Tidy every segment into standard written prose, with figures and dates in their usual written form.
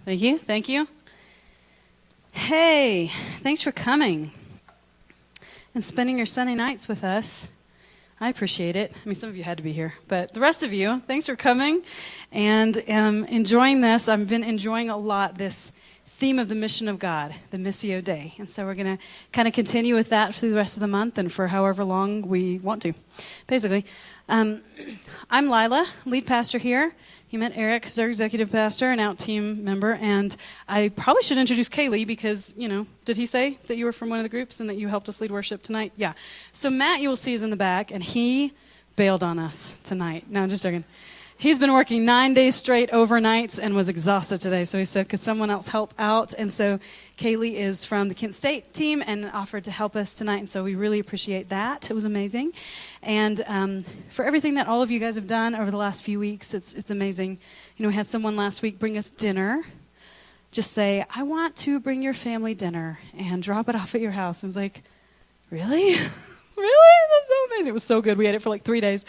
Thank you. Thank you. Hey, thanks for coming and spending your Sunday nights with us. I appreciate it. I mean, some of you had to be here, but the rest of you, thanks for coming and enjoying this. I've been enjoying a lot this theme of the mission of God, the Missio Dei. And so we're going to kind of continue with that through the rest of the month and for however long we want to, basically. I'm Leila, lead pastor here. You met Eric, who's our executive pastor and out team member. And I probably should introduce Kaylee because, did he say that you were from one of the groups and that you helped us lead worship tonight? Yeah. So Matt, you will see, is in the back, and he bailed on us tonight. No, I'm just joking. He's been working 9 days straight overnights and was exhausted today. So he said, could someone else help out? And so Kaylee is from the Kent State team and offered to help us tonight. And so we really appreciate that. It was amazing. And for everything that all of you guys have done over the last few weeks, it's amazing. We had someone last week bring us dinner. Just say, I want to bring your family dinner and drop it off at your house. And I was like, really? Really? That's so amazing. It was so good. We had it for like 3 days.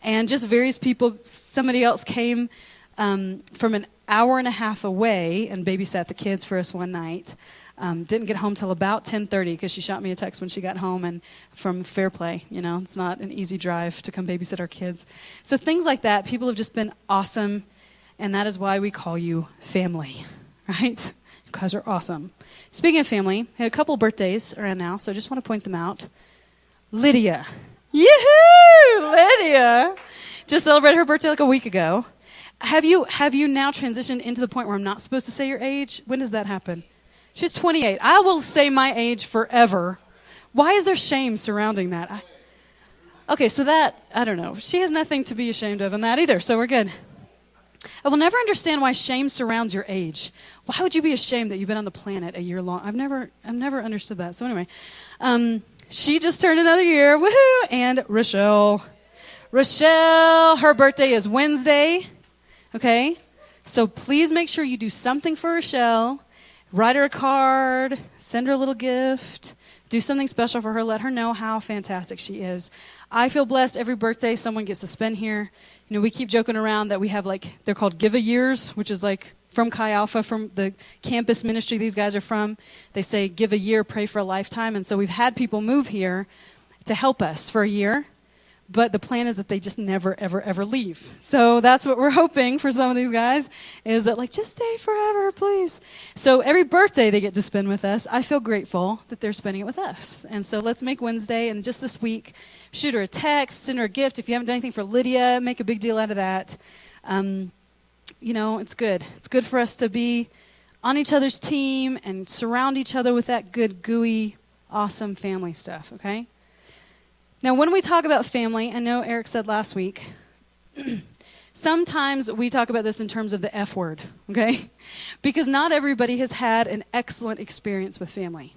And just various people, somebody else came from an hour and a half away and babysat the kids for us one night. Didn't get home till about 10:30 because she shot me a text when she got home and from Fairplay. It's not an easy drive to come babysit our kids. So things like that, people have just been awesome. And that is why we call you family, right? You guys are awesome. Speaking of family, I had a couple birthdays around now, so I just want to point them out. Lydia. Yee-hoo! Lydia just celebrated her birthday like a week ago. Have you now transitioned into the point where I'm not supposed to say your age? When does that happen? She's 28. I will say my age forever. Why is there shame surrounding that? Okay, so that, I don't know. She has nothing to be ashamed of in that either, so we're good. I will never understand why shame surrounds your age. Why would you be ashamed that you've been on the planet a year long? I've never understood that. So anyway, she just turned another year, woohoo! And Rochelle, her birthday is Wednesday, okay? So please make sure you do something for Rochelle. Write her a card, send her a little gift, do something special for her, let her know how fantastic she is. I feel blessed every birthday someone gets to spend here. We keep joking around that we have they're called give-a-years, which is from Chi Alpha, from the campus ministry these guys are from. They say, give a year, pray for a lifetime. And so we've had people move here to help us for a year. But the plan is that they just never, ever, ever leave. So that's what we're hoping for some of these guys, is that just stay forever, please. So every birthday they get to spend with us, I feel grateful that they're spending it with us. And so let's make Wednesday, and just this week, shoot her a text, send her a gift. If you haven't done anything for Lydia, make a big deal out of that. It's good. It's good for us to be on each other's team and surround each other with that good, gooey, awesome family stuff, okay? Now, when we talk about family, I know Eric said last week, sometimes we talk about this in terms of the F word, okay? Because not everybody has had an excellent experience with family.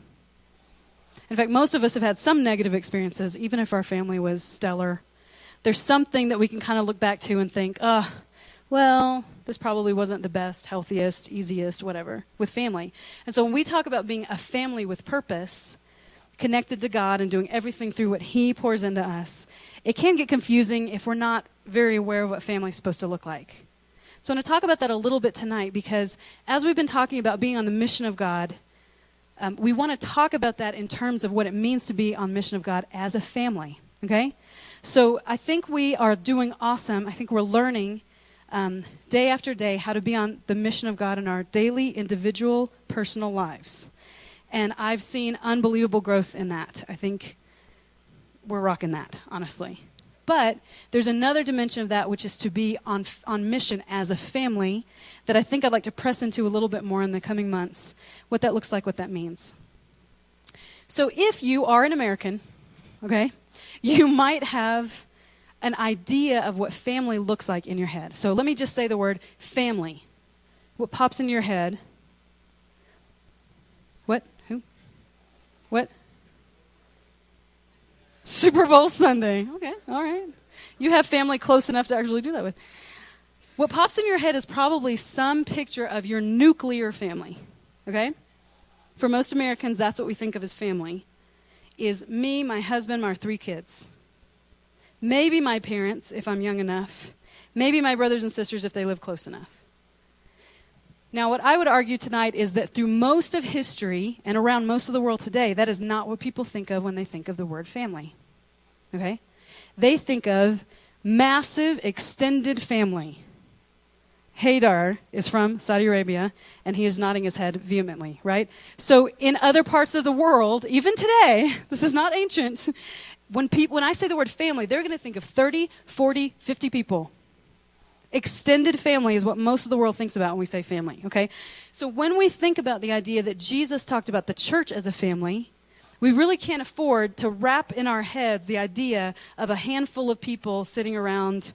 In fact, most of us have had some negative experiences, even if our family was stellar. There's something that we can kind of look back to and think, this probably wasn't the best, healthiest, easiest, whatever, with family. And so when we talk about being a family with purpose, connected to God and doing everything through what He pours into us, it can get confusing if we're not very aware of what family is supposed to look like. So I want to talk about that a little bit tonight because as we've been talking about being on the mission of God, we want to talk about that in terms of what it means to be on the mission of God as a family, okay? So I think we are doing awesome. I think we're learning day after day how to be on the mission of God in our daily, individual, personal lives. And I've seen unbelievable growth in that. I think we're rocking that, honestly. But there's another dimension of that, which is to be on mission as a family, that I think I'd like to press into a little bit more in the coming months, what that looks like, what that means. So if you are an American, okay, you might have an idea of what family looks like in your head. So let me just say the word family. What pops in your head? What? Who? What? Super Bowl Sunday. Okay, all right. You have family close enough to actually do that with. What pops in your head is probably some picture of your nuclear family, okay? For most Americans, that's what we think of as family, is me, my husband, my 3 kids. Maybe my parents, if I'm young enough. Maybe my brothers and sisters, if they live close enough. Now, what I would argue tonight is that through most of history and around most of the world today, that is not what people think of when they think of the word family. Okay? They think of massive, extended family. Haydar is from Saudi Arabia, and he is nodding his head vehemently, right? So in other parts of the world, even today, this is not ancient, when I say the word family, they're going to think of 30, 40, 50 people. Extended family is what most of the world thinks about when we say family, okay? So when we think about the idea that Jesus talked about the church as a family, we really can't afford to wrap in our heads the idea of a handful of people sitting around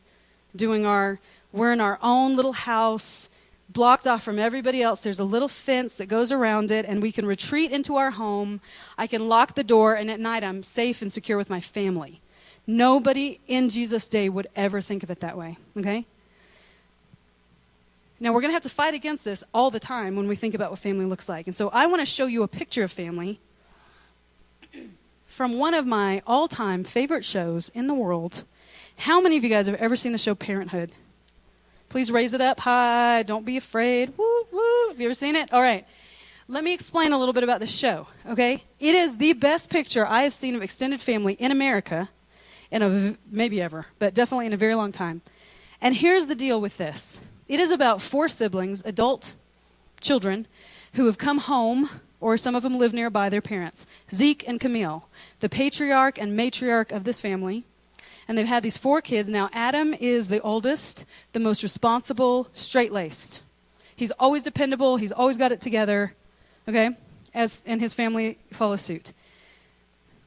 we're in our own little house, blocked off from everybody else. There's a little fence that goes around it, and we can retreat into our home. I can lock the door, and at night I'm safe and secure with my family. Nobody in Jesus' day would ever think of it that way, okay? Now, we're going to have to fight against this all the time when we think about what family looks like. And so I want to show you a picture of family from one of my all-time favorite shows in the world. How many of you guys have ever seen the show Parenthood? Please raise it up high. Don't be afraid. Woo, woo. Have you ever seen it? All right. Let me explain a little bit about the show, okay? It is the best picture I have seen of extended family in America, maybe ever, but definitely in a very long time. And here's the deal with this. It is about 4 siblings, adult children, who have come home, or some of them live nearby their parents. Zeke and Camille, the patriarch and matriarch of this family. And they've had these 4 kids. Now, Adam is the oldest, the most responsible, straight-laced. He's always dependable. He's always got it together, okay? And his family follows suit.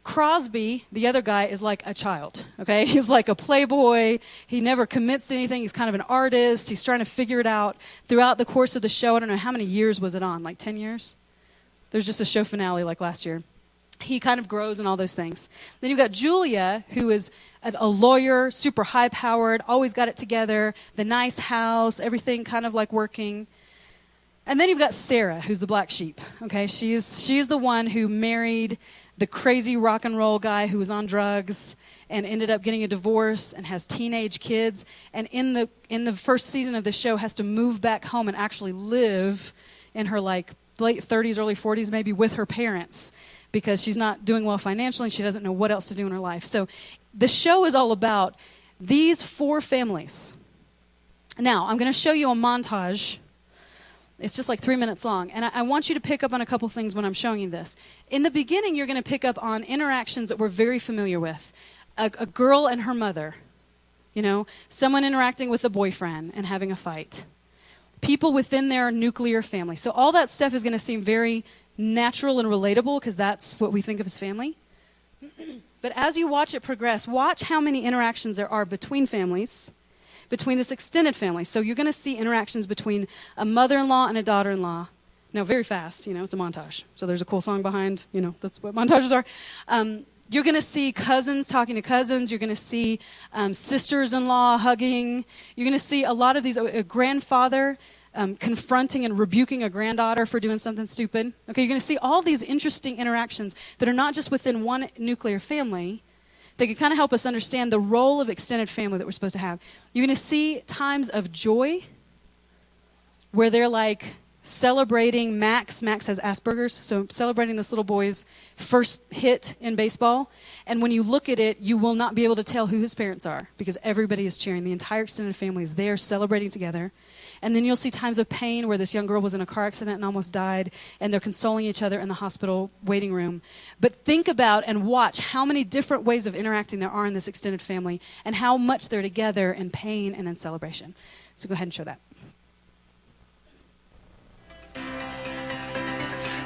Crosby, the other guy, is like a child, okay? He's like a playboy. He never commits to anything. He's kind of an artist. He's trying to figure it out throughout the course of the show. I don't know, how many years was it on? Like 10 years? There's just a show finale like last year. He kind of grows and all those things. Then you've got Julia, who is a lawyer, super high-powered, always got it together, the nice house, everything kind of like working. And then you've got Sarah, who's the black sheep, okay? She's the one who married the crazy rock and roll guy who was on drugs and ended up getting a divorce and has teenage kids. And in the first season of the show has to move back home and actually live in her like late 30s, early 40s maybe with her parents because she's not doing well financially and she doesn't know what else to do in her life. So the show is all about these 4 families. Now, I'm going to show you a montage. It's just like 3 minutes long. And I want you to pick up on a couple things when I'm showing you this. In the beginning, you're going to pick up on interactions that we're very familiar with. A girl and her mother. You know, someone interacting with a boyfriend and having a fight. People within their nuclear family. So all that stuff is going to seem very natural and relatable because that's what we think of as family. But as you watch it progress, watch how many interactions there are between families. Between this extended family. So you're going to see interactions between a mother-in-law and a daughter-in-law. Now, very fast, you know, it's a montage. So there's a cool song behind, you know, that's what montages are. You're going to see cousins talking to cousins. You're going to see sisters-in-law hugging. You're going to see a lot of these, a grandfather confronting and rebuking a granddaughter for doing something stupid. Okay, you're going to see all these interesting interactions that are not just within one nuclear family. They can kind of help us understand the role of extended family that we're supposed to have. You're going to see times of joy where they're like celebrating Max. Max has Asperger's, so celebrating this little boy's first hit in baseball. And when you look at it, you will not be able to tell who his parents are because everybody is cheering. The entire extended family is there celebrating together. And then you'll see times of pain where this young girl was in a car accident and almost died, and they're consoling each other in the hospital waiting room. But think about and watch how many different ways of interacting there are in this extended family and how much they're together in pain and in celebration. So go ahead and show that.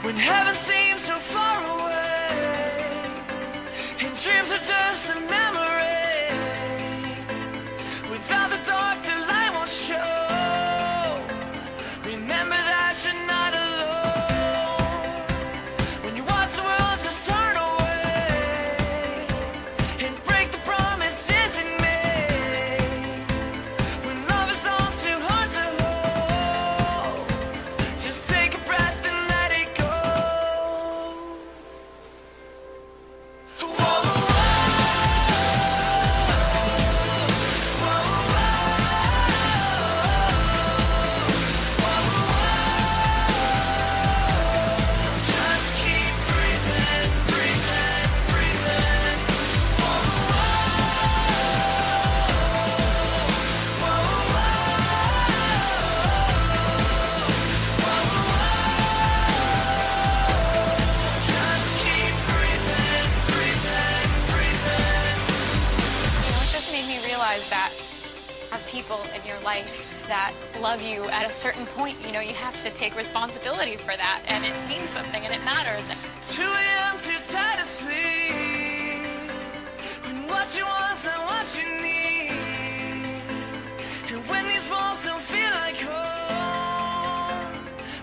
When heaven seems so far away and dreams are just a memory, without the dark the light won't show. Remember that you're not alone. When you watch the world just turn away and break the promises it made, when love is all too hard to hold, just take a breath and let it go. life that love you at a certain point. You know, you have to take responsibility for that, and it means something, and it matters. 2 a.m. too tired to sleep. When what you want's not what you need. And when these walls don't feel like home,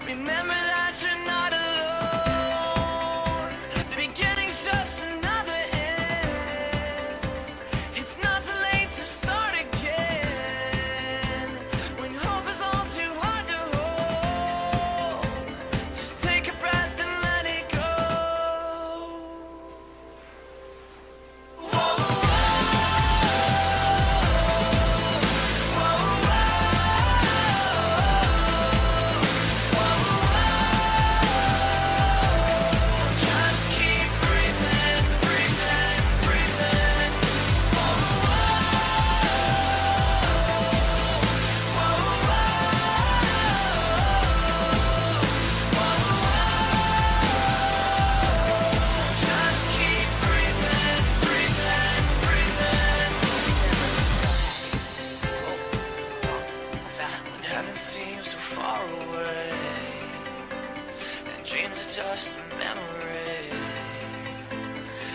remember that you're not alone. The beginning's just another end. It's not too late to start again. When hope is all too hard to hold, just take a breath and let it go. Whoa, just keep breathing, breathing, breathing. Just keep breathing, breathing, breathing. When heaven seems so far away, and dreams are just a memory.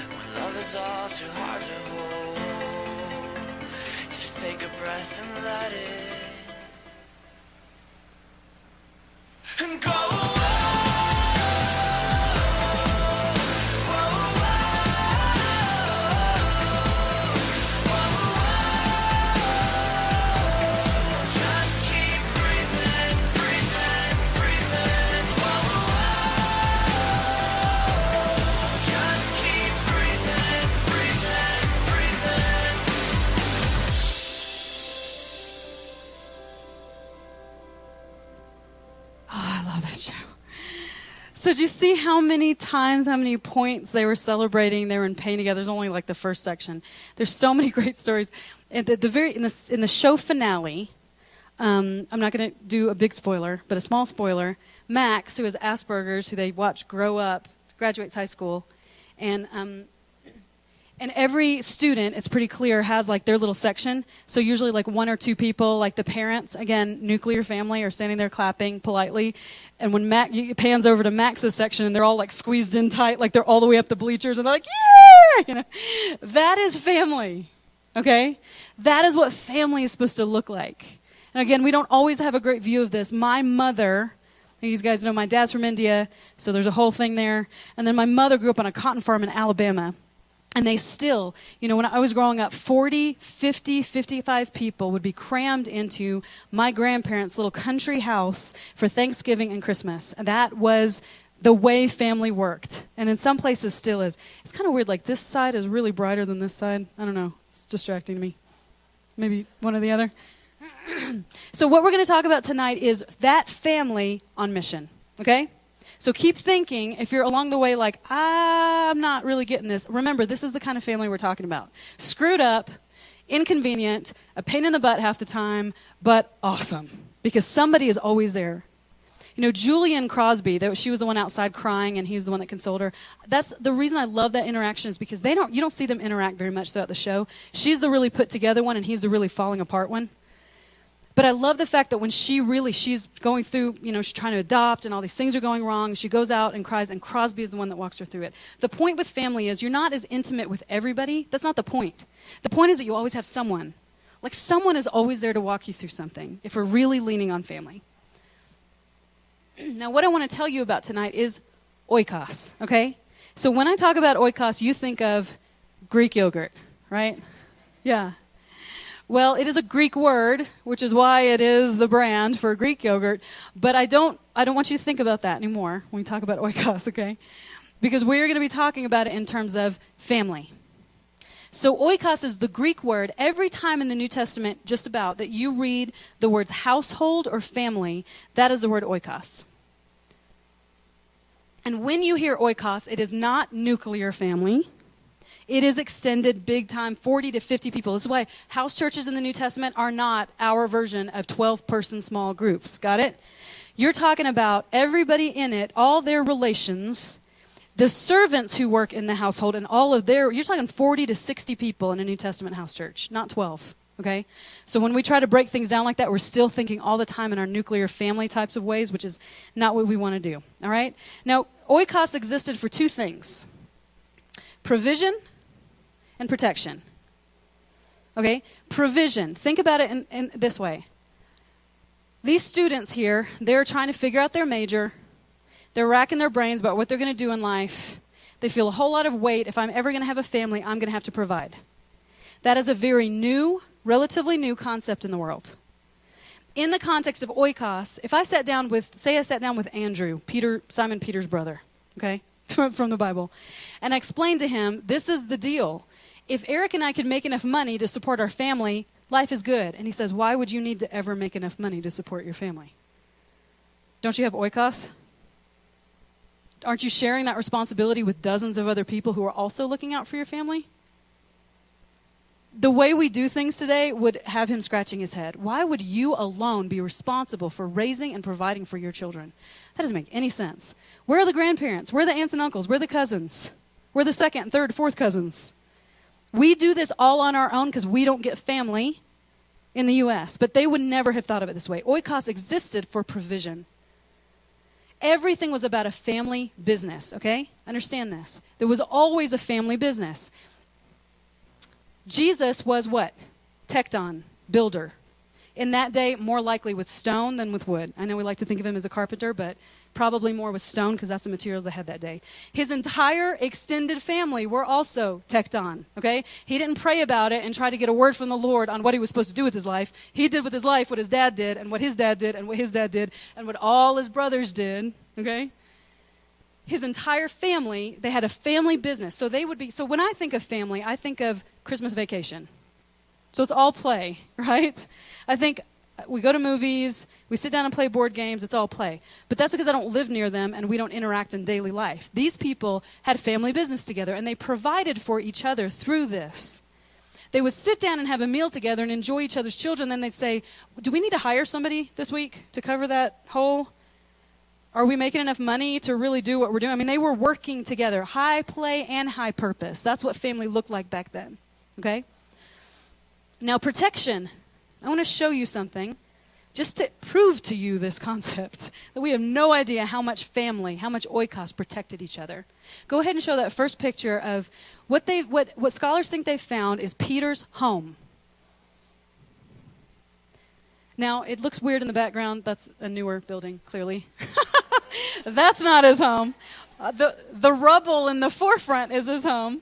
When love is all too hard to hold, just take a breath and let it and go. Just keep breathing, breathing, breathing. Just keep breathing, breathing, breathing. Oh, I love that show. So did you see how many times, how many points they were celebrating? They were in pain together. There's only like the first section. There's so many great stories. And in the show finale, I'm not going to do a big spoiler, but a small spoiler. Max, who has Asperger's, who they watch grow up, graduates high school, and every student, it's pretty clear, has like their little section. So usually like one or two people, like the parents, again, nuclear family, are standing there clapping politely. And when it pans over to Max's section, and they're all like squeezed in tight, like they're all the way up the bleachers, and they're like, yeah! You know, that is family, okay? That is what family is supposed to look like. And again, we don't always have a great view of this. My mother, you guys know my dad's from India, so there's a whole thing there. And then my mother grew up on a cotton farm in Alabama. And they still, you know, when I was growing up, 40, 50, 55 people would be crammed into my grandparents' little country house for Thanksgiving and Christmas. And that was the way family worked. And in some places still is. It's kind of weird, like this side is really brighter than this side. I don't know. It's distracting to me. Maybe one or the other. So what we're going to talk about tonight is that family on mission, okay? So keep thinking, if you're along the way like, I'm not really getting this. Remember, this is the kind of family we're talking about. Screwed up, inconvenient, a pain in the butt half the time, but awesome. Because somebody is always there. You know, Julian Crosby, she was the one outside crying, and he's the one that consoled her. That's the reason I love that interaction, is because you don't see them interact very much throughout the show. She's the really put together one, and he's the really falling apart one. But I love the fact that when she's going through, you know, she's trying to adopt and all these things are going wrong, she goes out and cries, and Crosby is the one that walks her through it. The point with family is you're not as intimate with everybody. That's not the point. The point is that you always have someone. Like someone is always there to walk you through something if we're really leaning on family. Now, what I want to tell you about tonight is oikos, okay? So when I talk about oikos, you think of Greek yogurt, right? Yeah. Well, it is a Greek word, which is why it is the brand for Greek yogurt. But I don't want you to think about that anymore when we talk about oikos, okay? Because we're going to be talking about it in terms of family. So oikos is the Greek word. Every time in the New Testament, just about, that you read the words household or family, that is the word oikos. And when you hear oikos, it is not nuclear family. It is extended big time, 40 to 50 people. This is why house churches in the New Testament are not our version of 12-person small groups. Got it? You're talking about everybody in it, all their relations, the servants who work in the household, and all of you're talking 40 to 60 people in a New Testament house church, not 12. Okay? So when we try to break things down like that, we're still thinking all the time in our nuclear family types of ways, which is not what we want to do. All right? Now, oikos existed for two things: provision and protection. Okay? Provision. Think about it in this way. These students here, they're trying to figure out their major. They're racking their brains about what they're going to do in life. They feel a whole lot of weight. If I'm ever going to have a family, I'm going to have to provide. That is a very new, relatively new concept in the world. In the context of oikos, if I sat down with, say I sat down with Andrew, Simon Peter's brother, okay, from the Bible, and I explained to him, this is the deal. If Eric and I could make enough money to support our family, life is good. And he says, why would you need to ever make enough money to support your family? Don't you have oikos? Aren't you sharing that responsibility with dozens of other people who are also looking out for your family? The way we do things today would have him scratching his head. Why would you alone be responsible for raising and providing for your children? That doesn't make any sense. Where are the grandparents? Where are the aunts and uncles? Where are the cousins? Where are the second, third, fourth cousins? We do this all on our own because we don't get family in the U.S., but they would never have thought of it this way. Oikos existed for provision. Everything was about a family business, okay? Understand this. There was always a family business. Jesus was what? Tekton, builder. In that day, more likely with stone than with wood. I know we like to think of him as a carpenter, but probably more with stone because that's the materials they had that day. His entire extended family were also tekton, okay? He didn't pray about it and try to get a word from the Lord on what he was supposed to do with his life. He did with his life what his dad did and what his dad did and what his dad did and what all his brothers did, okay? His entire family, they had a family business. So when I think of family, I think of Christmas Vacation. So it's all play, right? I think we go to movies, we sit down and play board games, it's all play. But that's because I don't live near them and we don't interact in daily life. These people had family business together and they provided for each other through this. They would sit down and have a meal together and enjoy each other's children. Then they'd say, do we need to hire somebody this week to cover that hole? Are we making enough money to really do what we're doing? I mean, they were working together, high play and high purpose. That's what family looked like back then, okay? Now, protection. I want to show you something just to prove to you this concept that we have no idea how much family, how much oikos protected each other. Go ahead and show that first picture of what scholars think they've found is Peter's home. Now, it looks weird in the background. That's a newer building, clearly. That's not his home. The rubble in the forefront is his home.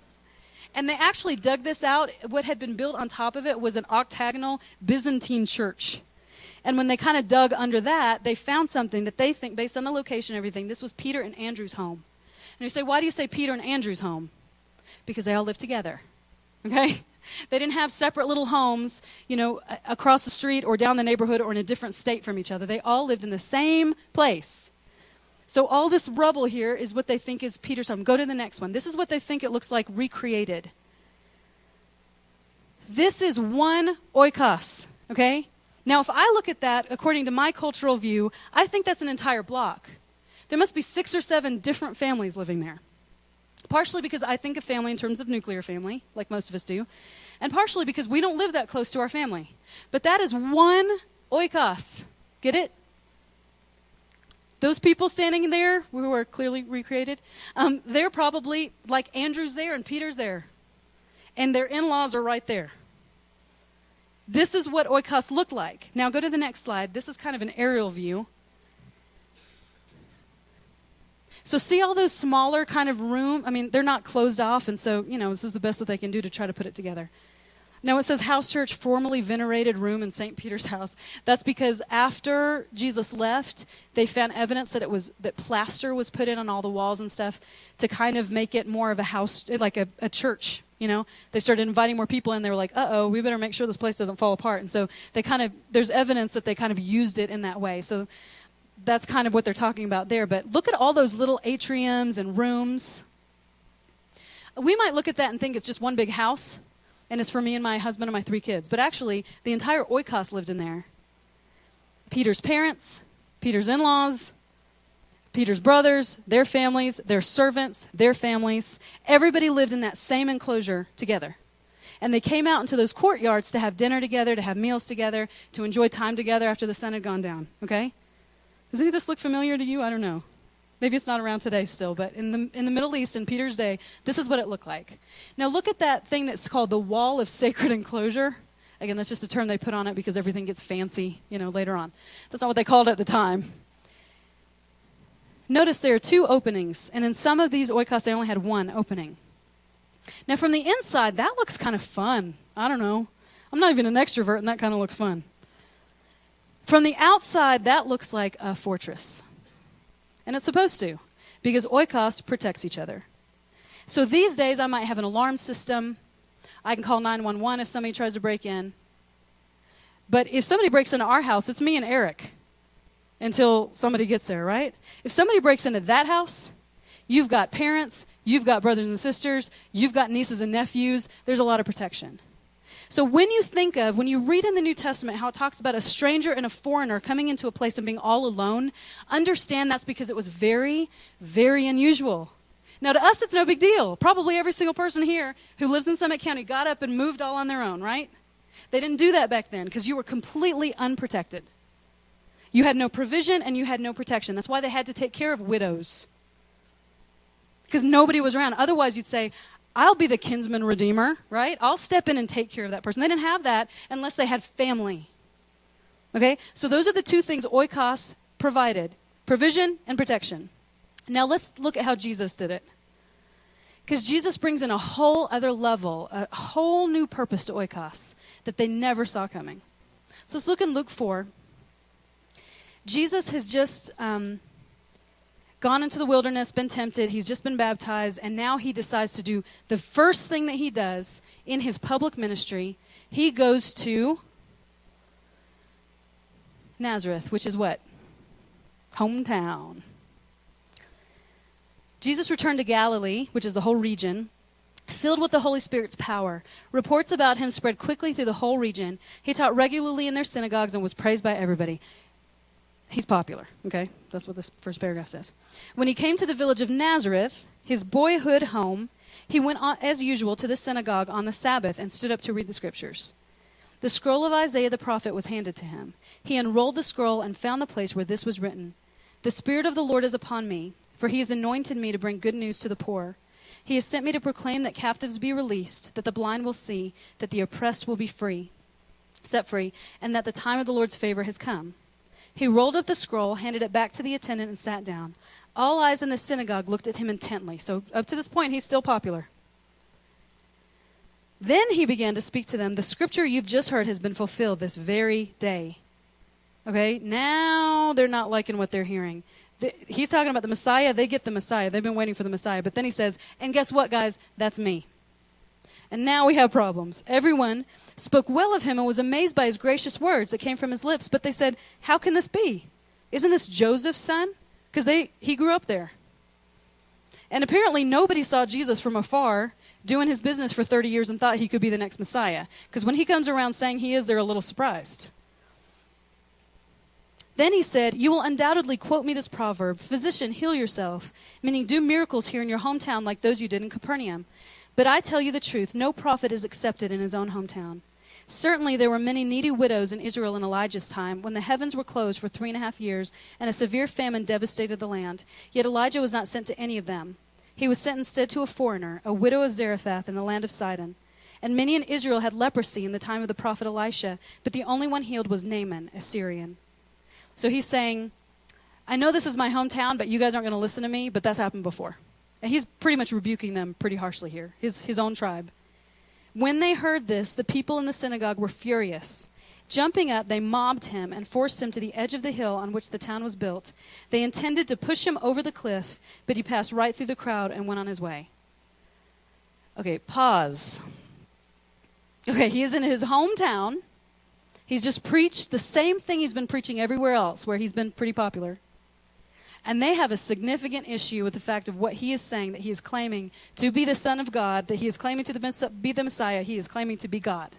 And they actually dug this out. What had been built on top of it was an octagonal Byzantine church. And when they kind of dug under that, they found something that they think, based on the location and everything, this was Peter and Andrew's home. And you say, why do you say Peter and Andrew's home? Because they all lived together, okay? They didn't have separate little homes, across the street or down the neighborhood or in a different state from each other. They all lived in the same place. So all this rubble here is what they think is Peter's home. Go to the next one. This is what they think it looks like recreated. This is one oikos, okay? Now, if I look at that according to my cultural view, I think that's an entire block. There must be 6 or 7 different families living there. Partially because I think of family in terms of nuclear family, like most of us do, and partially because we don't live that close to our family. But that is one oikos. Get it? Those people standing there, who are clearly recreated, they're probably like Andrew's there and Peter's there. And their in-laws are right there. This is what oikos looked like. Now go to the next slide. This is kind of an aerial view. So see all those smaller kind of room? I mean, they're not closed off, and so, this is the best that they can do to try to put it together. Now it says house church, formerly venerated room in St. Peter's house. That's because after Jesus left, they found evidence that plaster was put in on all the walls and stuff to kind of make it more of a house, like a church. They started inviting more people in. They were like, we better make sure this place doesn't fall apart. And so there's evidence that they kind of used it in that way. So that's kind of what they're talking about there. But look at all those little atriums and rooms. We might look at that and think it's just one big house, and it's for me and my husband and my 3 kids. But actually, the entire oikos lived in there. Peter's parents, Peter's in-laws, Peter's brothers, their families, their servants, their families. Everybody lived in that same enclosure together. And they came out into those courtyards to have dinner together, to have meals together, to enjoy time together after the sun had gone down, okay? Does any of this look familiar to you? I don't know. Maybe it's not around today still, but in the Middle East, in Peter's day, this is what it looked like. Now look at that thing that's called the wall of sacred enclosure. Again, that's just a term they put on it because everything gets fancy, later on. That's not what they called it at the time. Notice there are 2 openings, and in some of these oikos, they only had 1 opening. Now, from the inside, that looks kind of fun. I don't know. I'm not even an extrovert, and that kind of looks fun. From the outside, that looks like a fortress. And it's supposed to, because oikos protects each other. So these days, I might have an alarm system. I can call 911 if somebody tries to break in. But if somebody breaks into our house, it's me and Eric until somebody gets there, right? If somebody breaks into that house, you've got parents, you've got brothers and sisters, you've got nieces and nephews. There's a lot of protection. So when you read in the New Testament how it talks about a stranger and a foreigner coming into a place and being all alone, understand that's because it was very, very unusual. Now, to us, it's no big deal. Probably every single person here who lives in Summit County got up and moved all on their own, right? They didn't do that back then because you were completely unprotected. You had no provision and you had no protection. That's why they had to take care of widows, because nobody was around. Otherwise, you'd say, I'll be the kinsman redeemer, right? I'll step in and take care of that person. They didn't have that unless they had family. Okay? So those are the 2 things oikos provided, provision and protection. Now let's look at how Jesus did it. Because Jesus brings in a whole other level, a whole new purpose to oikos that they never saw coming. So let's look in Luke 4. Jesus has just gone into the wilderness, been tempted, he's just been baptized, and now he decides to do the first thing that he does in his public ministry. He goes to Nazareth, which is what? Hometown. Jesus returned to Galilee, which is the whole region, filled with the Holy Spirit's power. Reports about him spread quickly through the whole region. He taught regularly in their synagogues and was praised by everybody. He's popular, okay? That's what this first paragraph says. When he came to the village of Nazareth, his boyhood home, he went on, as usual, to the synagogue on the Sabbath and stood up to read the scriptures. The scroll of Isaiah the prophet was handed to him. He unrolled the scroll and found the place where this was written, "The Spirit of the Lord is upon me, for he has anointed me to bring good news to the poor. He has sent me to proclaim that captives be released, that the blind will see, that the oppressed will be set free, and that the time of the Lord's favor has come." He rolled up the scroll, handed it back to the attendant, and sat down. All eyes in the synagogue looked at him intently. So up to this point, he's still popular. Then he began to speak to them. The scripture you've just heard has been fulfilled this very day. Okay, now they're not liking what they're hearing. He's talking about the Messiah. They get the Messiah. They've been waiting for the Messiah. But then he says, and guess what, guys? That's me. And now we have problems. Everyone spoke well of him and was amazed by his gracious words that came from his lips. But they said, how can this be? Isn't this Joseph's son? Because he grew up there. And apparently nobody saw Jesus from afar doing his business for 30 years and thought he could be the next Messiah. Because when he comes around saying he is, they're a little surprised. Then he said, you will undoubtedly quote me this proverb, "Physician, heal yourself," meaning do miracles here in your hometown like those you did in Capernaum. But I tell you the truth, no prophet is accepted in his own hometown. Certainly there were many needy widows in Israel in Elijah's time, when the heavens were closed for 3.5 years, and a severe famine devastated the land. Yet Elijah was not sent to any of them. He was sent instead to a foreigner, a widow of Zarephath in the land of Sidon. And many in Israel had leprosy in the time of the prophet Elisha, but the only one healed was Naaman, a Syrian. So he's saying, I know this is my hometown, but you guys aren't going to listen to me, but that's happened before. And he's pretty much rebuking them pretty harshly here, his own tribe. When they heard this, the people in the synagogue were furious. Jumping up, they mobbed him and forced him to the edge of the hill on which the town was built. They intended to push him over the cliff, but he passed right through the crowd and went on his way. Okay, pause. Okay, he is in his hometown. He's just preached the same thing he's been preaching everywhere else where he's been pretty popular. And they have a significant issue with the fact of what he is saying, that he is claiming to be the Son of God, that he is claiming to be the Messiah, he is claiming to be God.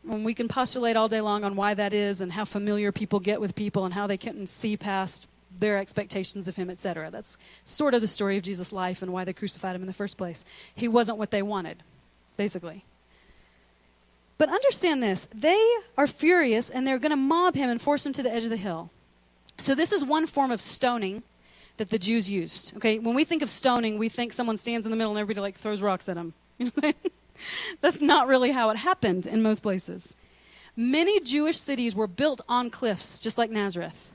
And we can postulate all day long on why that is and how familiar people get with people and how they couldn't see past their expectations of him, etc. That's sort of the story of Jesus' life and why they crucified him in the first place. He wasn't what they wanted, basically. But understand this. They are furious, and they're going to mob him and force him to the edge of the hill. So this is one form of stoning that the Jews used. Okay, when we think of stoning, we think someone stands in the middle and everybody like throws rocks at him. You know what I mean? That's not really how it happened in most places. Many Jewish cities were built on cliffs, just like Nazareth.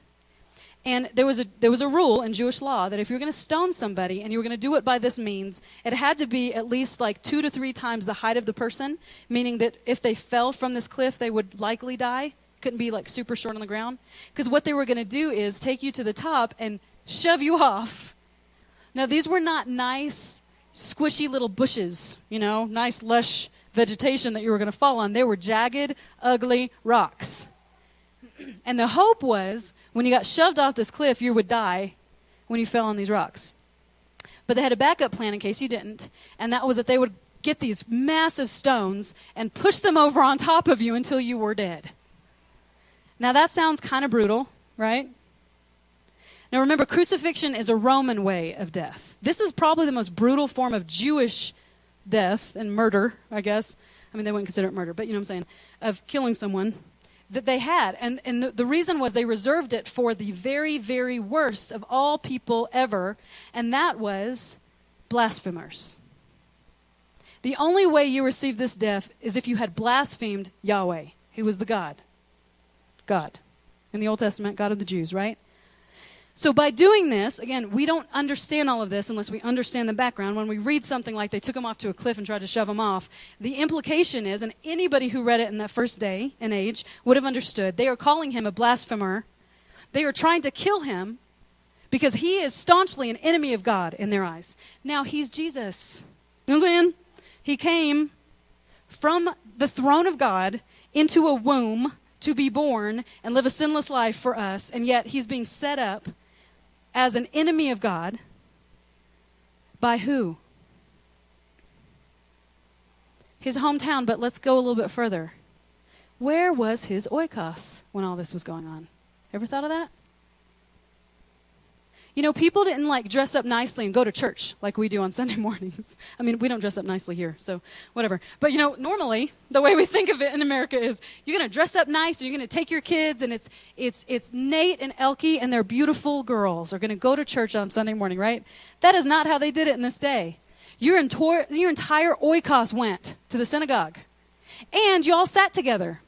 And there was a rule in Jewish law that if you were going to stone somebody and you were going to do it by this means, it had to be at least like 2 to 3 times the height of the person, meaning that if they fell from this cliff, they would likely die. Couldn't be like super short on the ground. Because what they were going to do is take you to the top and shove you off. Now, these were not nice, squishy little bushes, nice, lush vegetation that you were going to fall on. They were jagged, ugly rocks. And the hope was, when you got shoved off this cliff, you would die when you fell on these rocks. But they had a backup plan in case you didn't, and that was that they would get these massive stones and push them over on top of you until you were dead. Now that sounds kind of brutal, right? Now remember, crucifixion is a Roman way of death. This is probably the most brutal form of Jewish death and murder, I guess. I mean, they wouldn't consider it murder, but you know what I'm saying, of killing someone that they had. And the reason was they reserved it for the very, very worst of all people ever, and that was blasphemers. The only way you received this death is if you had blasphemed Yahweh, who was the God. In the Old Testament, God of the Jews, right? So by doing this, again, we don't understand all of this unless we understand the background. When we read something like they took him off to a cliff and tried to shove him off, the implication is, and anybody who read it in that first day and age would have understood, they are calling him a blasphemer. They are trying to kill him because he is staunchly an enemy of God in their eyes. Now, he's Jesus. You know what I'm saying? He came from the throne of God into a womb to be born and live a sinless life for us, and yet he's being set up as an enemy of God by who? His hometown, but let's go a little bit further. Where was his oikos when all this was going on? Ever thought of that? People didn't like dress up nicely and go to church like we do on Sunday mornings. I mean, we don't dress up nicely here, so whatever. But normally the way we think of it in America is you're going to dress up nice and you're going to take your kids, and it's Nate and Elkie and their beautiful girls are going to go to church on Sunday morning, right? That is not how they did it in this day. Your entire oikos went to the synagogue, and you all sat together.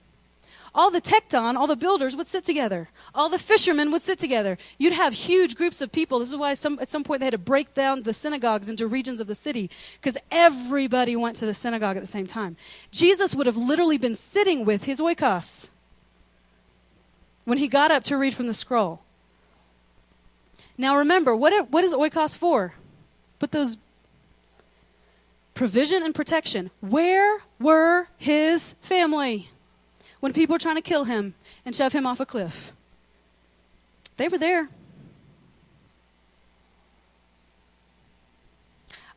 All the tekton, all the builders would sit together. All the fishermen would sit together. You'd have huge groups of people. This is why at some point they had to break down the synagogues into regions of the city, because everybody went to the synagogue at the same time. Jesus would have literally been sitting with his oikos when he got up to read from the scroll. Now remember, what is oikos for? But those provision and protection. Where were his family when people were trying to kill him and shove him off a cliff? They were there.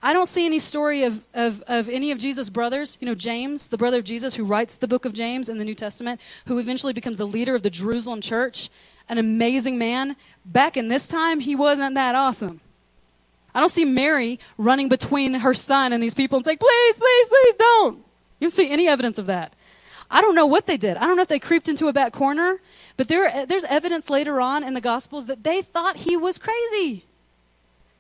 I don't see any story of any of Jesus' brothers. James, the brother of Jesus, who writes the book of James in the New Testament, who eventually becomes the leader of the Jerusalem church, an amazing man. Back in this time, he wasn't that awesome. I don't see Mary running between her son and these people and saying, please, please, please don't. You don't see any evidence of that. I don't know what they did. I don't know if they creeped into a back corner, but there's evidence later on in the Gospels that they thought he was crazy.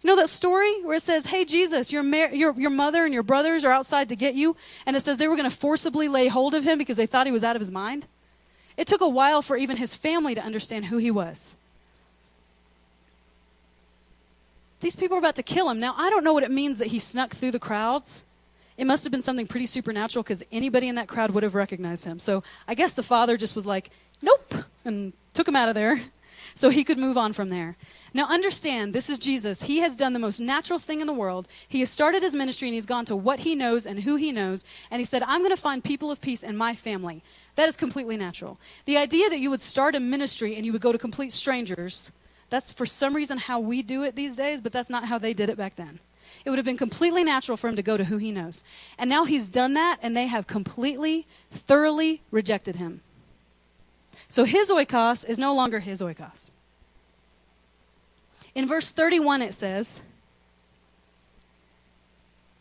You know that story where it says, hey, Jesus, your mother and your brothers are outside to get you, and it says they were going to forcibly lay hold of him because they thought he was out of his mind? It took a while for even his family to understand who he was. These people are about to kill him. Now, I don't know what it means that he snuck through the crowds. It must have been something pretty supernatural, because anybody in that crowd would have recognized him. So I guess the father just was like, nope, and took him out of there so he could move on from there. Now understand, this is Jesus. He has done the most natural thing in the world. He has started his ministry, and he's gone to what he knows and who he knows, and he said, I'm going to find people of peace in my family. That is completely natural. The idea that you would start a ministry and you would go to complete strangers, that's for some reason how we do it these days, but that's not how they did it back then. It would have been completely natural for him to go to who he knows. And now he's done that, and they have completely, thoroughly rejected him. So his oikos is no longer his oikos. In verse 31 it says,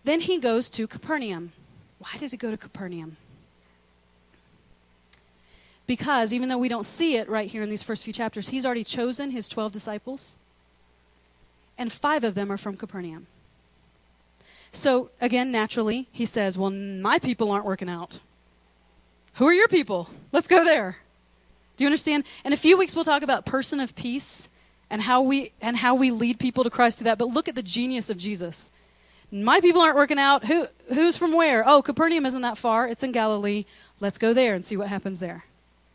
then he goes to Capernaum. Why does he go to Capernaum? Because even though we don't see it right here in these first few chapters, he's already chosen his 12 disciples, and 5 of them are from Capernaum. So again, naturally, he says, well, my people aren't working out. Who are your people? Let's go there. Do you understand? In a few weeks, we'll talk about person of peace and how we lead people to Christ through that. But look at the genius of Jesus. My people aren't working out. Who's from where? Oh, Capernaum isn't that far. It's in Galilee. Let's go there and see what happens there.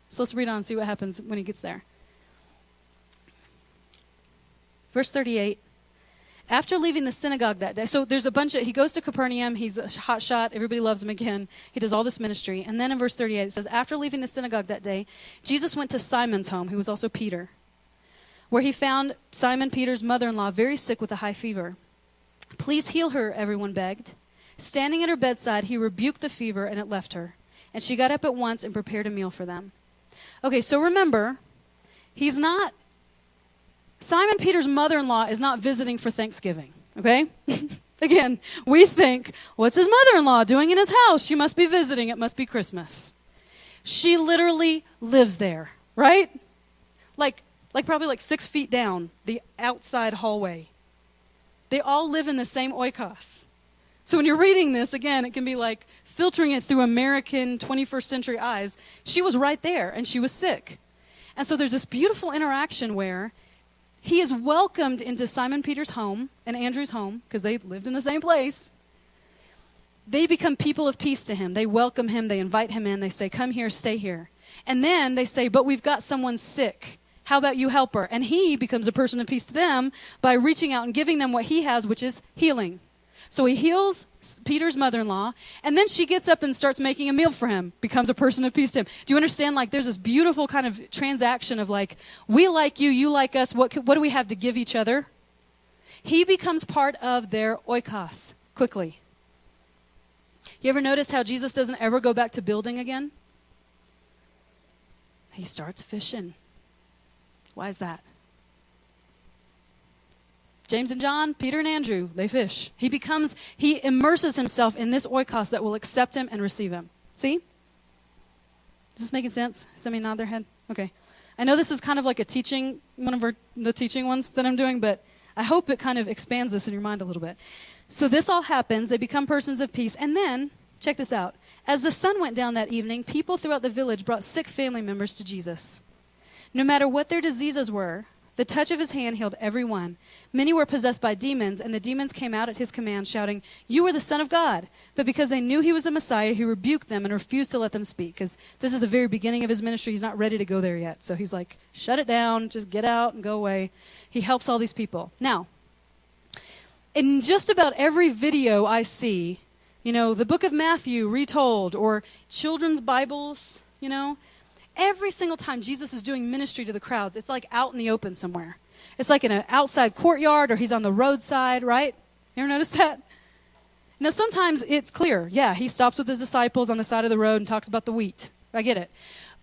So let's read on and see what happens when he gets there. Verse 38. After leaving the synagogue that day, so there's he goes to Capernaum, he's a hot shot, everybody loves him again, he does all this ministry. And then in verse 38 it says, after leaving the synagogue that day, Jesus went to Simon's home, who was also Peter, where he found Simon Peter's mother-in-law very sick with a high fever. Please heal her, everyone begged. Standing at her bedside, he rebuked the fever and it left her. And she got up at once and prepared a meal for them. Okay, so remember, Simon Peter's mother-in-law is not visiting for Thanksgiving, okay? Again, we think, what's his mother-in-law doing in his house? She must be visiting. It must be Christmas. She literally lives there, right? Like probably 6 feet down the outside hallway. They all live in the same oikos. So when you're reading this, again, it can be like filtering it through American 21st century eyes. She was right there, and she was sick. And so there's this beautiful interaction where he is welcomed into Simon Peter's home and Andrew's home, because they lived in the same place. They become people of peace to him. They welcome him. They invite him in. They say, come here, stay here. And then they say, but we've got someone sick. How about you help her? And he becomes a person of peace to them by reaching out and giving them what he has, which is healing. So he heals Peter's mother-in-law, and then she gets up and starts making a meal for him, becomes a person of peace to him. Do you understand? Like, there's this beautiful kind of transaction of like, we like you, you like us, what do we have to give each other? He becomes part of their oikos quickly. You ever noticed how Jesus doesn't ever go back to building again? He starts fishing. Why is that? James and John, Peter and Andrew, they fish. He immerses himself in this oikos that will accept him and receive him. See? Is this making sense? Somebody nod their head? Okay. I know this is kind of like a teaching, one of the teaching ones that I'm doing, but I hope it kind of expands this in your mind a little bit. So this all happens. They become persons of peace. And then, check this out. As the sun went down that evening, people throughout the village brought sick family members to Jesus. No matter what their diseases were, the touch of his hand healed every one. Many were possessed by demons, and the demons came out at his command, shouting, "You are the Son of God." But because they knew he was the Messiah, he rebuked them and refused to let them speak, because this is the very beginning of his ministry. He's not ready to go there yet. So he's like, shut it down, just get out and go away. He helps all these people. Now, in just about every video I see, the book of Matthew retold, or children's Bibles, every single time Jesus is doing ministry to the crowds, it's like out in the open somewhere. It's like in an outside courtyard, or he's on the roadside, right? You ever notice that? Now, sometimes it's clear. Yeah, he stops with his disciples on the side of the road and talks about the wheat. I get it.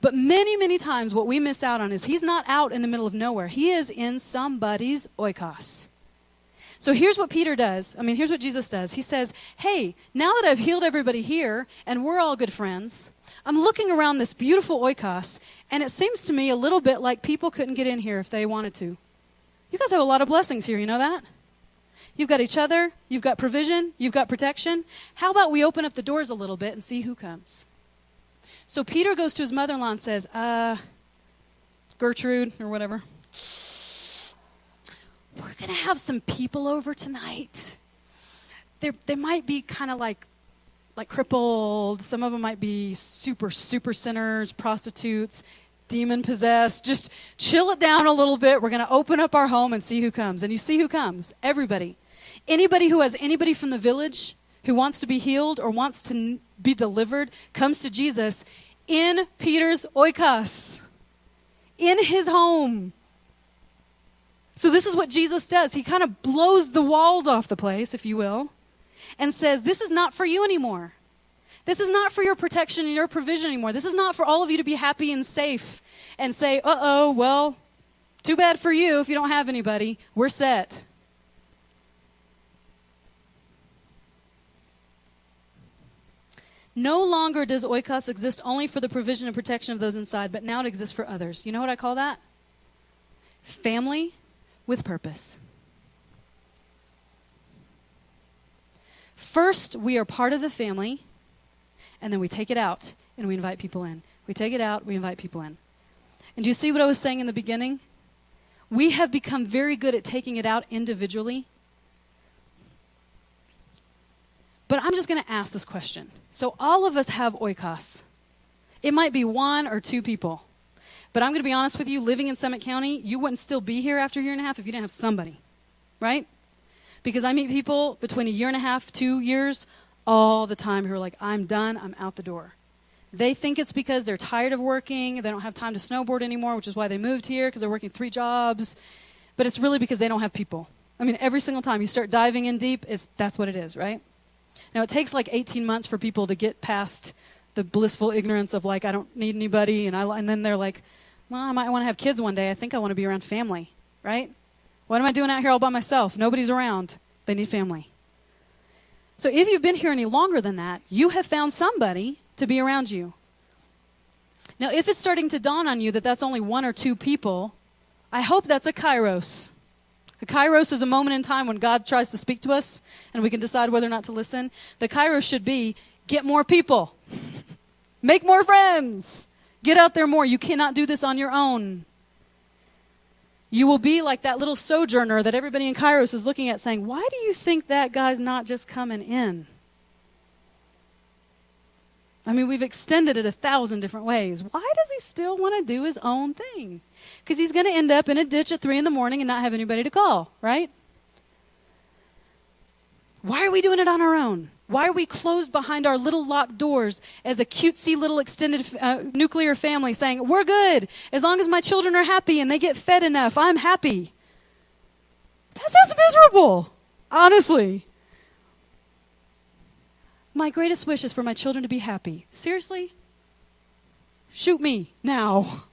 But many, many times what we miss out on is he's not out in the middle of nowhere. He is in somebody's oikos. So here's what Peter does. Here's what Jesus does. He says, hey, now that I've healed everybody here and we're all good friends, I'm looking around this beautiful oikos, and it seems to me a little bit like people couldn't get in here if they wanted to. You guys have a lot of blessings here, you know that? You've got each other, you've got provision, you've got protection. How about we open up the doors a little bit and see who comes? So Peter goes to his mother-in-law and says, Gertrude, or whatever, we're going to have some people over tonight. They might be kind of like crippled. Some of them might be super sinners, prostitutes, demon-possessed. Just chill it down a little bit. We're going to open up our home and see who comes. And you see who comes. Everybody. Anybody who has anybody from the village who wants to be healed or wants to be delivered comes to Jesus in Peter's oikos, in his home. So this is what Jesus does. He kind of blows the walls off the place, if you will, and says, this is not for you anymore. This is not for your protection and your provision anymore. This is not for all of you to be happy and safe and say, well, Too bad for you if you don't have anybody. We're set. No longer does Oikos exist only for the provision and protection of those inside, but now it exists for others. You know what I call that? Family with purpose. First, we are part of the family, and then we take it out and we invite people in. We take it out, we invite people in. And do you see what I was saying in the beginning? We have become very good at taking it out individually. But I'm just going to ask this question. So all of us have oikos. It might be one or two people. But I'm going to be honest with you, living in Summit County, you wouldn't still be here after a year and a half if you didn't have somebody. Right? Because I meet people between a year and a half, 2 years, all the time who are like, I'm done, I'm out the door. They think it's because they're tired of working, they don't have time to snowboard anymore, which is why they moved here, because they're working 3 jobs. But it's really because they don't have people. I mean, every single time you start diving in deep, that's what it is, right? Now, it takes like 18 months for people to get past the blissful ignorance of like, I don't need anybody, and then they're like, well, I might want to have kids one day. I think I want to be around family, right? What am I doing out here all by myself? Nobody's around. They need family. So if you've been here any longer than that, you have found somebody to be around you. Now, if it's starting to dawn on you that that's only 1 or 2 people, I hope that's a kairos. A kairos is a moment in time when God tries to speak to us and we can decide whether or not to listen. The kairos should be, get more people. Make more friends. Get out there more. You cannot do this on your own. You will be like that little sojourner that everybody in Kairos is looking at saying, why do you think that guy's not just coming in? I mean, we've extended it 1,000 different ways. Why does he still want to do his own thing? Because he's going to end up in a ditch at 3 a.m. and not have anybody to call, right? Why are we doing it on our own? Why are we closed behind our little locked doors as a cutesy little extended nuclear family saying, we're good. As long as my children are happy and they get fed enough, I'm happy. That sounds miserable, honestly. My greatest wish is for my children to be happy. Seriously? Shoot me now.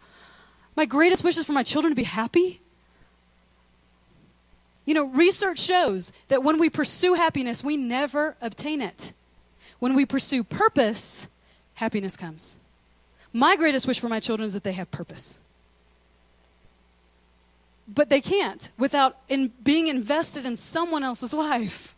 My greatest wish is for my children to be happy? You know, research shows that when we pursue happiness, we never obtain it. When we pursue purpose, happiness comes. My greatest wish for my children is that they have purpose. But they can't without being invested in someone else's life.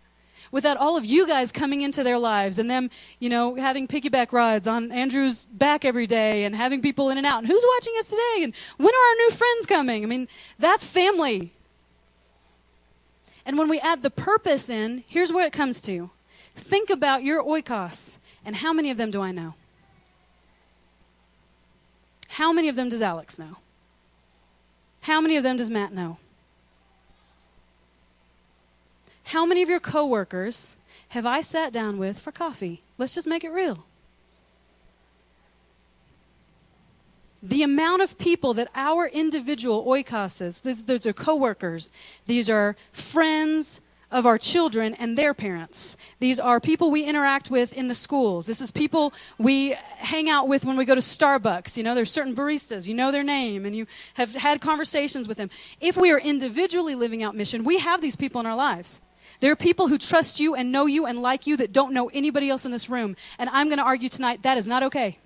Without all of you guys coming into their lives and them, you know, having piggyback rides on Andrew's back every day and having people in and out. And who's watching us today? And when are our new friends coming? I mean, that's family. And when we add the purpose in, here's where it comes to. Think about your oikos, and how many of them do I know? How many of them does Alex know? How many of them does Matt know? How many of your coworkers have I sat down with for coffee? Let's just make it real. The amount of people that our individual oikoses, those are coworkers, these are friends of our children and their parents. These are people we interact with in the schools. This is people we hang out with when we go to Starbucks. You know, there's certain baristas, you know their name, and you have had conversations with them. If we are individually living out mission, we have these people in our lives. There are people who trust you and know you and like you that don't know anybody else in this room. And I'm going to argue tonight that is not okay.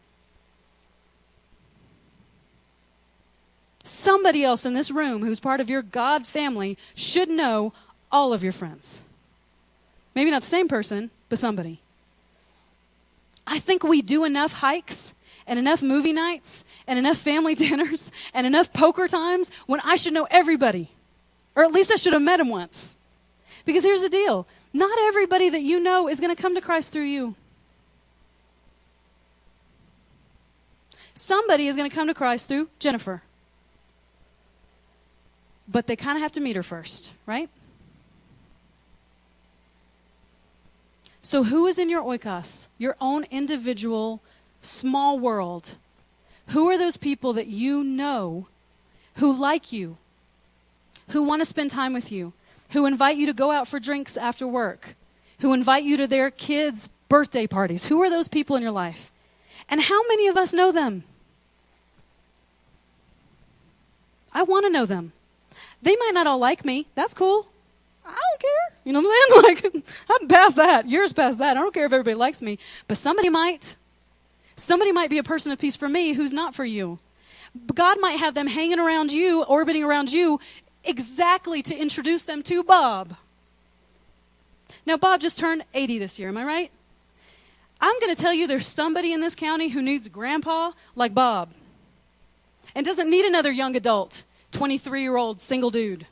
Somebody else in this room who's part of your God family should know all of your friends. Maybe not the same person, but somebody. I think we do enough hikes and enough movie nights and enough family dinners and enough poker times when I should know everybody. Or at least I should have met him once. Because here's the deal. Not everybody that you know is going to come to Christ through you. Somebody is going to come to Christ through Jennifer. But they kind of have to meet her first, right? So who is in your oikos, your own individual small world? Who are those people that you know who like you, who want to spend time with you, who invite you to go out for drinks after work, who invite you to their kids' birthday parties? Who are those people in your life? And how many of us know them? I want to know them. They might not all like me. That's cool. I don't care. You know what I'm saying? Like, I'm past that. Yours past that. I don't care if everybody likes me. But somebody might. Somebody might be a person of peace for me who's not for you. God might have them hanging around you, orbiting around you, exactly to introduce them to Bob. Now, Bob just turned 80 this year. Am I right? I'm going to tell you there's somebody in this county who needs grandpa like Bob and doesn't need another young adult, 23-year-old single dude.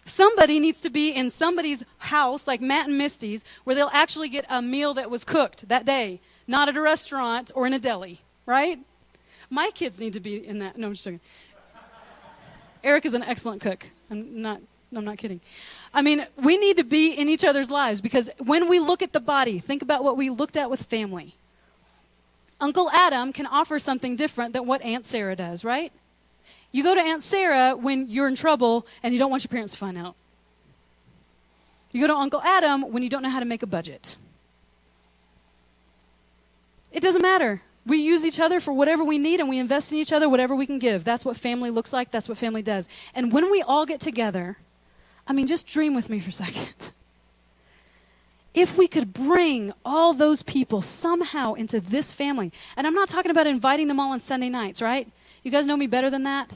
Somebody needs to be in somebody's house, like Matt and Misty's, where they'll actually get a meal that was cooked that day, not at a restaurant or in a deli, right? My kids need to be in that. No, I'm just joking. Eric is an excellent cook. I'm not kidding. I mean, we need to be in each other's lives because when we look at the body, think about what we looked at with family. Uncle Adam can offer something different than what Aunt Sarah does, right? You go to Aunt Sarah when you're in trouble and you don't want your parents to find out. You go to Uncle Adam when you don't know how to make a budget. It doesn't matter. We use each other for whatever we need and we invest in each other, whatever we can give. That's what family looks like. That's what family does. And when we all get together, I mean, just dream with me for a second. If we could bring all those people somehow into this family, and I'm not talking about inviting them all on Sunday nights, right? You guys know me better than that.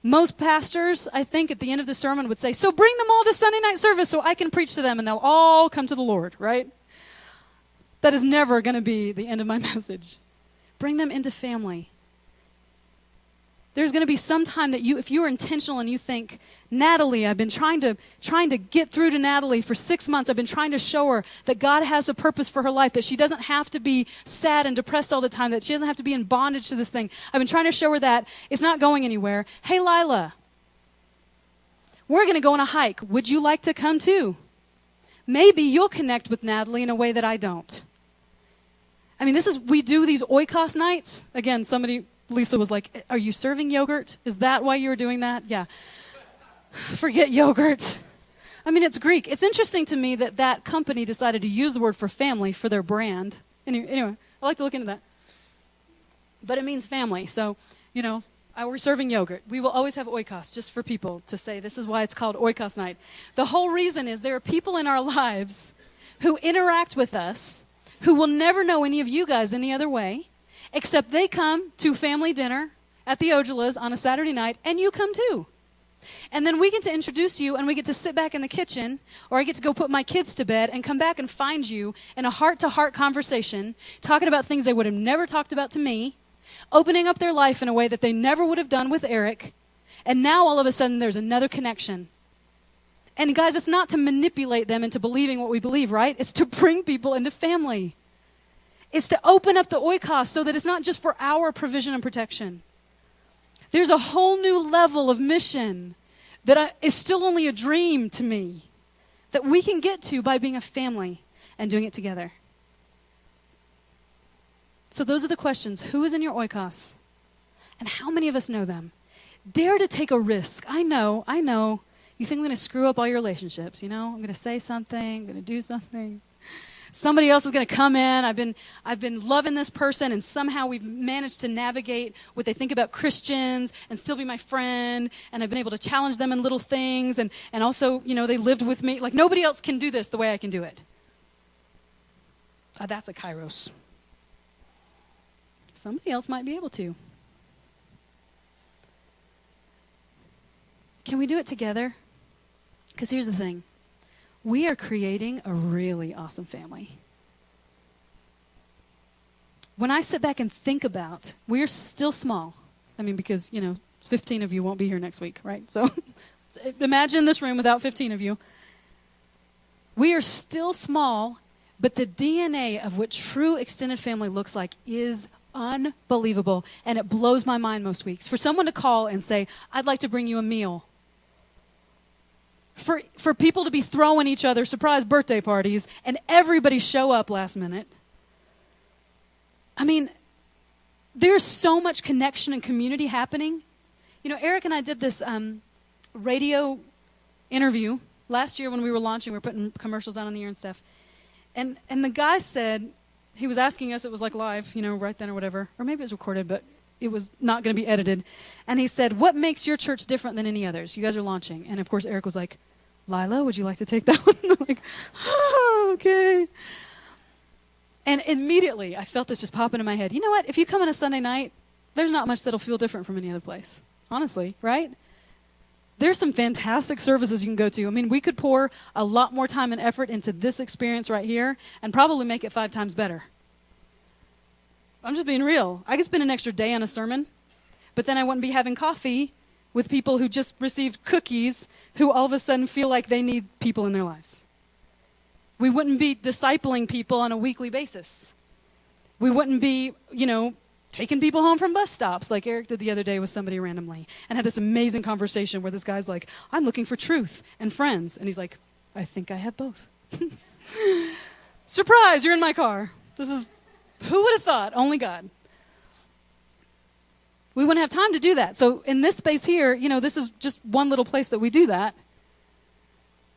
Most pastors, I think, at the end of the sermon would say, so bring them all to Sunday night service so I can preach to them and they'll all come to the Lord, right? That is never going to be the end of my message. Bring them into family. There's going to be some time that if you're intentional and you think, Natalie, I've been trying to get through to Natalie for 6 months. I've been trying to show her that God has a purpose for her life, that she doesn't have to be sad and depressed all the time, that she doesn't have to be in bondage to this thing. I've been trying to show her that it's not going anywhere. Hey, Leila, we're going to go on a hike. Would you like to come too? Maybe you'll connect with Natalie in a way that I don't. I mean, we do these Oikos nights. Again, Lisa was like, are you serving yogurt? Is that why you were doing that? Yeah. Forget yogurt. I mean, it's Greek. It's interesting to me that company decided to use the word for family for their brand. Anyway, I like to look into that. But it means family. So, we're serving yogurt. We will always have Oikos just for people to say this is why it's called Oikos night. The whole reason is there are people in our lives who interact with us who will never know any of you guys any other way, except they come to family dinner at the Ojalas on a Saturday night, and you come too. And then we get to introduce you, and we get to sit back in the kitchen, or I get to go put my kids to bed and come back and find you in a heart-to-heart conversation, talking about things they would have never talked about to me, opening up their life in a way that they never would have done with Eric, and now all of a sudden there's another connection. And guys, it's not to manipulate them into believing what we believe, right? It's to bring people into family. It's to open up the oikos so that it's not just for our provision and protection. There's a whole new level of mission that is still only a dream to me that we can get to by being a family and doing it together. So those are the questions. Who is in your oikos? And how many of us know them? Dare to take a risk. I know. You think I'm going to screw up all your relationships, I'm going to say something, I'm going to do something. Somebody else is going to come in. I've been loving this person, and somehow we've managed to navigate what they think about Christians and still be my friend, and I've been able to challenge them in little things, and also, they lived with me. Like, nobody else can do this the way I can do it. That's a kairos. Somebody else might be able to. Can we do it together? Because here's the thing. We are creating a really awesome family. When I sit back and think about, we're still small. I mean, because, 15 of you won't be here next week, right? So imagine this room without 15 of you. We are still small, but the DNA of what true extended family looks like is unbelievable, and it blows my mind most weeks. For someone to call and say, I'd like to bring you a meal. For people to be throwing each other surprise birthday parties and everybody show up last minute. I mean, there's so much connection and community happening. Eric and I did this radio interview last year when we were launching. We were putting commercials out on the air and stuff. And the guy said, he was asking us, it was like live, right then or whatever. Or maybe it was recorded, but it was not going to be edited. And he said, what makes your church different than any others? You guys are launching. And of course, Eric was like, Leila, would you like to take that one? I'm like, oh, okay. And immediately, I felt this just pop into my head. You know what? If you come on a Sunday night, there's not much that'll feel different from any other place. Honestly, right? There's some fantastic services you can go to. I mean, we could pour a lot more time and effort into this experience right here and probably make it 5 times better. I'm just being real. I could spend an extra day on a sermon, but then I wouldn't be having coffee with people who just received cookies who all of a sudden feel like they need people in their lives. We wouldn't be discipling people on a weekly basis. We wouldn't be, taking people home from bus stops like Eric did the other day with somebody randomly and had this amazing conversation where this guy's like, I'm looking for truth and friends. And he's like, I think I have both. Surprise, you're in my car. Who would have thought? Only God. We wouldn't have time to do that. So in this space here, this is just one little place that we do that.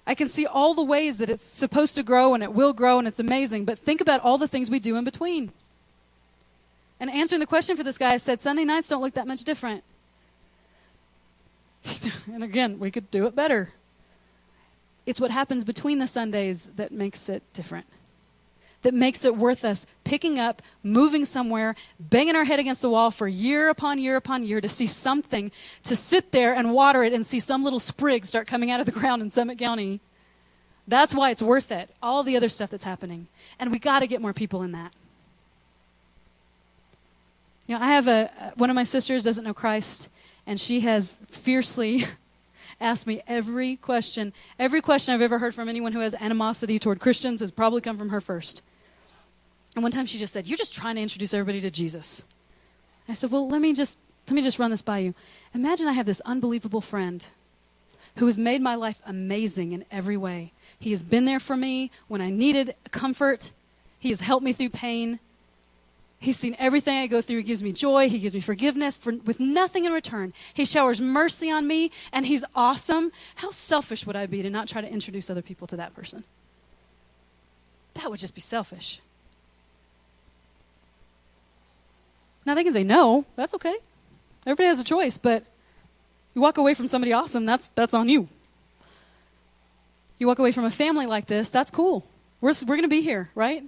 I can see all the ways that it's supposed to grow and it will grow and it's amazing. But think about all the things we do in between. And answering the question for this guy, I said, Sunday nights don't look that much different. And again, we could do it better. It's what happens between the Sundays that makes it different. That makes it worth us picking up, moving somewhere, banging our head against the wall for year upon year upon year to see something, to sit there and water it and see some little sprig start coming out of the ground in Summit County. That's why it's worth it. All the other stuff that's happening. And we got to get more people in that. I have one of my sisters doesn't know Christ, and she has fiercely asked me every question. Every question I've ever heard from anyone who has animosity toward Christians has probably come from her first. And one time she just said, you're just trying to introduce everybody to Jesus. I said, well, let me just run this by you. Imagine I have this unbelievable friend who has made my life amazing in every way. He has been there for me when I needed comfort. He has helped me through pain. He's seen everything I go through. He gives me joy. He gives me forgiveness with nothing in return. He showers mercy on me, and he's awesome. How selfish would I be to not try to introduce other people to that person? That would just be selfish. Now, they can say no. That's okay. Everybody has a choice, but you walk away from somebody awesome, that's on you. You walk away from a family like this, that's cool. We're going to be here, right?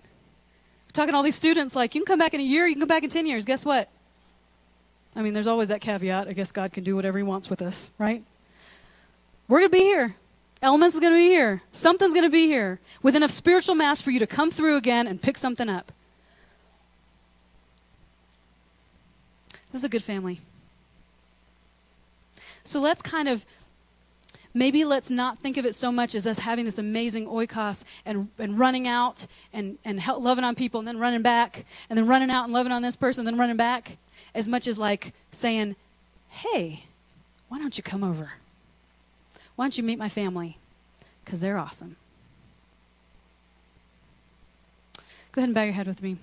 Talking to all these students, like, you can come back in a year, you can come back in 10 years. Guess what? I mean, there's always that caveat. I guess God can do whatever he wants with us, right? We're going to be here. Elements is going to be here. Something's going to be here with enough spiritual mass for you to come through again and pick something up. This is a good family. So let's let's not think of it so much as us having this amazing oikos and running out and loving on people and then running back and then running out and loving on this person and then running back, as much as like saying, hey, why don't you come over? Why don't you meet my family? Because they're awesome. Go ahead and bow your head with me.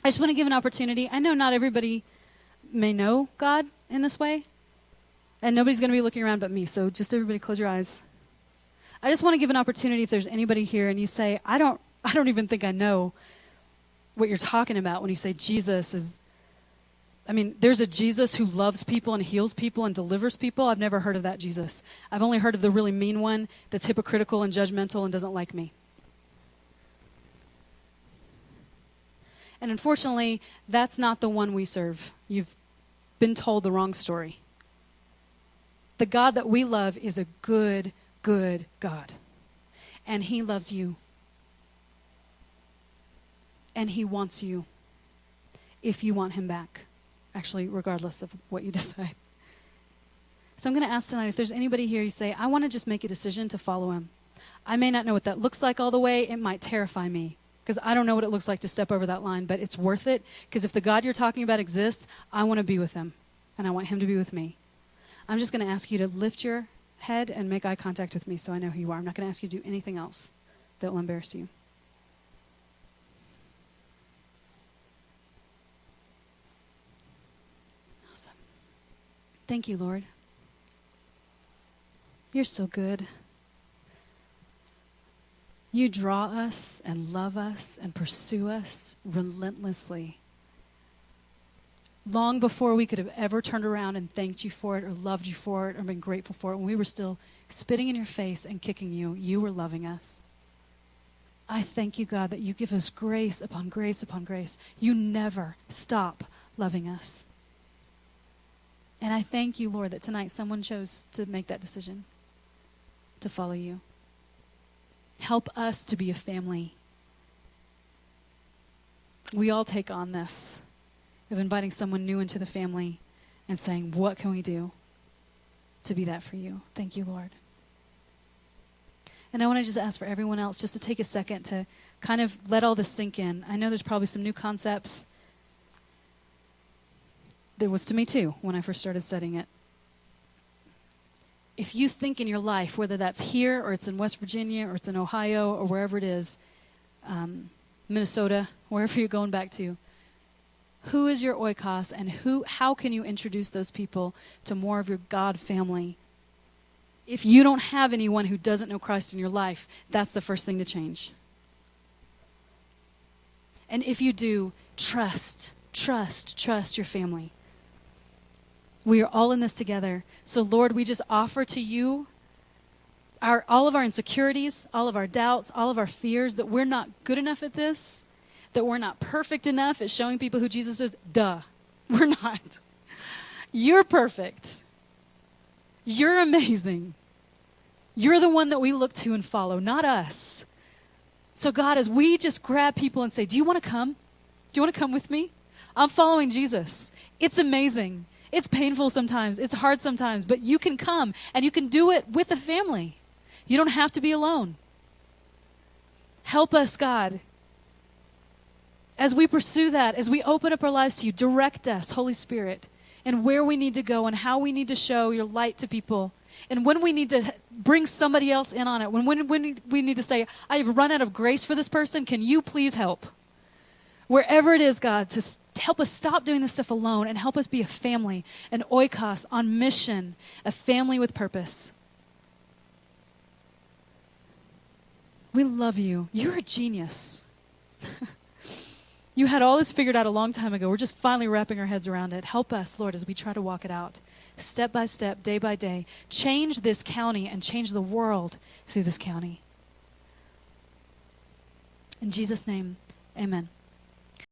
I just want to give an opportunity. I know not everybody may know God in this way. And nobody's going to be looking around but me, so just everybody close your eyes. I just want to give an opportunity if there's anybody here and you say, I don't even think I know what you're talking about when you say Jesus is, there's a Jesus who loves people and heals people and delivers people. I've never heard of that Jesus. I've only heard of the really mean one that's hypocritical and judgmental and doesn't like me. And unfortunately, that's not the one we serve. You've been told the wrong story. The God that we love is a good, good God. And he loves you. And he wants you if you want him back. Actually, regardless of what you decide. So I'm going to ask tonight, if there's anybody here, you say, I want to just make a decision to follow him. I may not know what that looks like all the way. It might terrify me because I don't know what it looks like to step over that line, but it's worth it because if the God you're talking about exists, I want to be with him and I want him to be with me. I'm just going to ask you to lift your head and make eye contact with me so I know who you are. I'm not going to ask you to do anything else that will embarrass you. Awesome. Thank you, Lord. You're so good. You draw us and love us and pursue us relentlessly long before we could have ever turned around and thanked you for it or loved you for it or been grateful for it, when we were still spitting in your face and kicking you, you were loving us. I thank you, God, that you give us grace upon grace upon grace. You never stop loving us. And I thank you, Lord, that tonight someone chose to make that decision to follow you. Help us to be a family. We all take on this of inviting someone new into the family and saying, what can we do to be that for you? Thank you, Lord. And I want to just ask for everyone else just to take a second to kind of let all this sink in. I know there's probably some new concepts. There was to me too when I first started studying it. If you think in your life, whether that's here or it's in West Virginia or it's in Ohio or wherever it is, Minnesota, wherever you're going back to, who is your oikos and how can you introduce those people to more of your God family? If you don't have anyone who doesn't know Christ in your life, that's the first thing to change. And if you do, trust your family. We are all in this together. So Lord, we just offer to you all of our insecurities, all of our doubts, all of our fears, that we're not good enough at this, that we're not perfect enough at showing people who Jesus is. Duh. We're not. You're perfect. You're amazing. You're the one that we look to and follow, not us. So God, as we just grab people and say, do you want to come? Do you want to come with me? I'm following Jesus. It's amazing. It's painful sometimes. It's hard sometimes. But you can come and you can do it with a family. You don't have to be alone. Help us, God. As we pursue that, as we open up our lives to you, direct us, Holy Spirit, and where we need to go and how we need to show your light to people. And when we need to bring somebody else in on it, when we need to say, I've run out of grace for this person, can you please help? Wherever it is, God, to help us stop doing this stuff alone and help us be a family, an oikos on mission, a family with purpose. We love you. You're a genius. You had all this figured out a long time ago. We're just finally wrapping our heads around it. Help us, Lord, as we try to walk it out, step by step, day by day. Change this county and change the world through this county. In Jesus' name, amen.